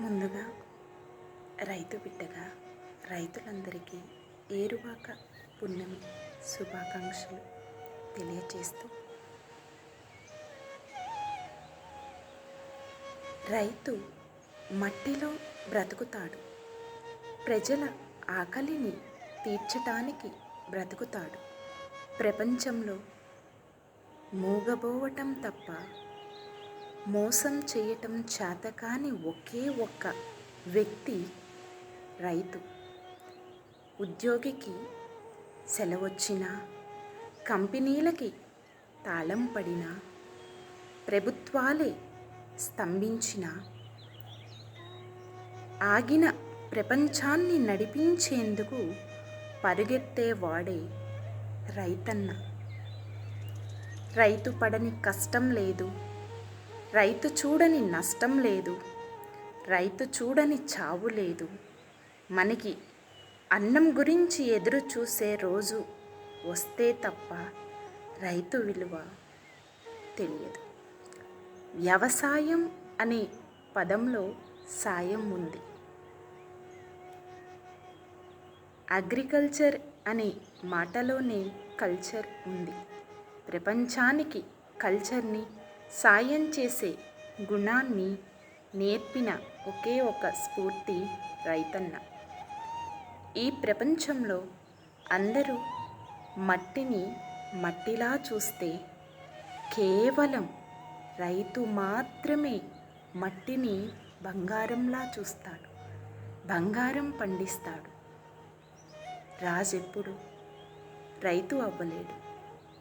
ముందుగా రైతు బిడ్డగా రైతులందరికీ ఏరువాక పున్నమి శుభాకాంక్షలు తెలియచేస్తూ, రైతు మట్టిలో బ్రతుకుతాడు, ప్రజల ఆకలిని తీర్చటానికి బ్రతుకుతాడు. ప్రపంచంలో మూగబోవటం తప్ప మోసం చేయటం చేతకాని ఒకే ఒక్క వ్యక్తి రైతు. ఉద్యోగికి సెలవొచ్చినా, కంపెనీలకి తాళం పడినా, ప్రభుత్వాలే స్తంభించిన, ఆగిన ప్రపంచాన్ని నడిపించేందుకు పరుగెత్తేవాడే రైతన్న. రైతు పడని కష్టం లేదు, రైతు చూడని నష్టం లేదు, రైతు చూడని చావు లేదు. మనకి అన్నం గురించి ఎదురు చూసే రోజు వస్తే తప్ప రైతు విలువ తెలియదు. వ్యవసాయం అనే పదంలో సాయం ఉంది, అగ్రికల్చర్ అనే మాటలోనే కల్చర్ ఉంది. ప్రపంచానికి కల్చర్ని, సాయం చేసే గుణాన్ని నేర్పిన ఒకే ఒక స్ఫూర్తి రైతన్న. ఈ ప్రపంచంలో అందరూ మట్టిని మట్టిలా చూస్తే, కేవలం రైతు మాత్రమే మట్టిని బంగారంలా చూస్తాడు, బంగారం పండిస్తాడు. రాజెప్పుడు రైతు అవ్వలేడు,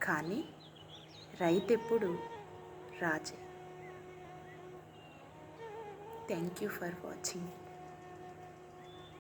కానీ రైతెప్పుడు రాజే. Thank you for watching.